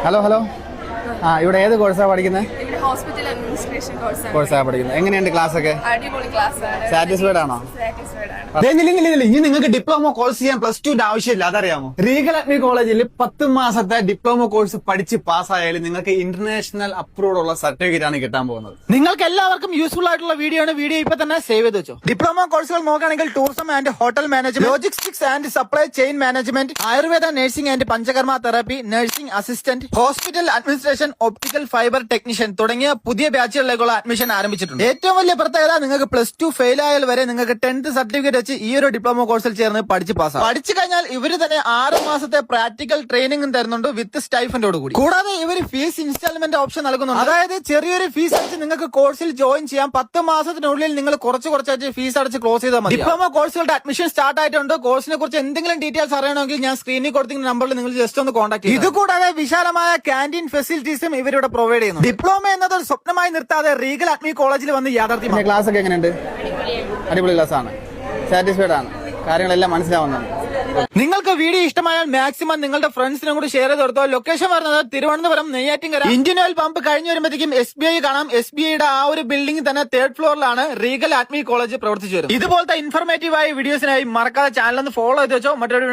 Hello hello. ഇവിടെ ഏത് കോഴ്സാണ് പഠിക്കുന്നത്? ഹോസ്പിറ്റൽ അഡ്മിനിസ്ട്രേഷൻ കോഴ്സാണ് പഠിക്കുന്നത്. എങ്ങനെയുണ്ട് ക്ലാസ് ഒക്കെ? അടിപൊളി ക്ലാസ് ആണ്. സാറ്റിസ്ഫൈഡ് ആണോ? ഇനി നിങ്ങൾക്ക് ഡിപ്ലോമ കോഴ്സ് ചെയ്യാൻ +2 ആവശ്യമില്ല, അതറിയാമോ? റീഗൽ അഗ്നി കോളേജിൽ 10 മാസത്തെ ഡിപ്ലോമ കോഴ്സ് പഠിച്ച് പാസ്സായാലും നിങ്ങൾക്ക് ഇന്റർനാഷണൽ അപ്രൂവ്ഡ് ഉള്ള സർട്ടിഫിക്കറ്റ് ആണ് കിട്ടാൻ പോകുന്നത്. നിങ്ങൾക്ക് എല്ലാവർക്കും യൂസ്ഫുൾ ആയിട്ടുള്ള വീഡിയോ ആണ്. വീഡിയോ ഇപ്പൊ തന്നെ സേവ് ചെയ്ത് വെച്ചോ. ഡിപ്ലോമ കോഴ്സുകൾ നോക്കുകയാണെങ്കിൽ tourism and hotel management, logistics and supply chain management, Ayurveda nursing and panchakarma therapy, nursing assistant, hospital administration, optical fibre technician തുടങ്ങിയ പുതിയ ബാച്ചുകളിലേക്കുള്ള അഡ്മിഷൻ ആരംഭിച്ചിട്ടുണ്ട്. ഏറ്റവും വലിയ പ്രത്യേകത നിങ്ങൾക്ക് +2 ഫെയിൽ ആയാൽ വരെ നിങ്ങൾക്ക് 10th സർട്ടിഫിക്കറ്റ് വെച്ച് ഈ ഒരു ഡിപ്ലോമ കോഴ്സിൽ ചേർന്ന് പഠിച്ച് പാസ്സാകും. പഠിച്ചു കഴിഞ്ഞാൽ ഇവര് തന്നെ 6 മാസത്തെ പ്രാക്ടിക്കൽ ട്രെയിനിംഗ് തരുന്നുണ്ട് വിത്ത് സ്റ്റൈഫൻഡോട് കൂടി. കൂടാതെ ഇവർ ഫീസ് ഇൻസ്റ്റാൾമെന്റ് ഓപ്ഷൻ നൽകുന്നുണ്ട്. അതായത് ചെറിയൊരു ഫീസ് അടിച്ച് നിങ്ങൾക്ക് കോഴ്സിൽ ജോയിൻ ചെയ്യാം. 10 മാസത്തിനുള്ളിൽ നിങ്ങൾ കുറച്ചായിട്ട് ഫീസ് അടച്ച് ക്ലോസ് ചെയ്താൽ മതി. ഡിപ്ലോമ കോഴ്സുകളുടെ അഡ്മിഷൻ സ്റ്റാർട്ട് ആയിട്ടുണ്ട്. കോഴ്സിനെ കുറിച്ച് എന്തെങ്കിലും ഡീറ്റെയിൽസ് അറിയണമെങ്കിൽ ഞാൻ സ്ക്രീനിൽ കൊടുത്തിരിക്കുന്ന നമ്പറിൽ നിങ്ങൾ ജസ്റ്റ് ഒന്ന് കോൺടാക്ട് ചെയ്യും. ഇത് കൂടാതെ വിശാലമായ ക്യാന്റീൻ ഫെസിലിറ്റീസും ഇവരിവിടെ പ്രൊവൈഡ് ചെയ്യുന്നു. ഡിപ്ലോമ എന്നത് ഒരു സ്വപ്നമായി നിർത്താതെ റീഗൽ അഗ്നി കോളേജിൽ വന്ന് യാഥാർത്ഥ്യം. ക്ലാസ് ഒക്കെ എങ്ങനെയുണ്ട്? അടിപൊളി ക്ലാസ് ആണ്. സാറ്റിസ്ഫൈഡ് ആണ്. കാര്യങ്ങളെല്ലാം മനസ്സിലാവുന്നുണ്ട്. നിങ്ങൾക്ക് വീഡിയോ ഇഷ്ടമായാൽ മാക്സിമം നിങ്ങളുടെ ഫ്രണ്ട്സിനും കൂടി ഷെയർ ചെയ്ത് കൊടുത്തോ. ലൊക്കേഷൻ വരുന്നത് Thiruvananthapuram Neyyattinkara Indian oil pump കഴിഞ്ഞ് വരുമ്പോഴത്തേക്കും SBI കാണാം. SBIയുടെ ആ ഒരു ബിൽഡിംഗ് തന്നെ 3rd ഫ്ലോറിലാണ് റീഗൽ അഗ്നി കോളേജ് പ്രവർത്തിച്ചു വരുന്നത്. ഇതുപോലത്തെ ഇൻഫോർമേറ്റീവ് ആയ വീഡിയോസിനായി മറക്കാതെ ചാനൽ ഒന്ന് ഫോളോ ചെയ്ത് വെച്ചോ. മറ്റൊരു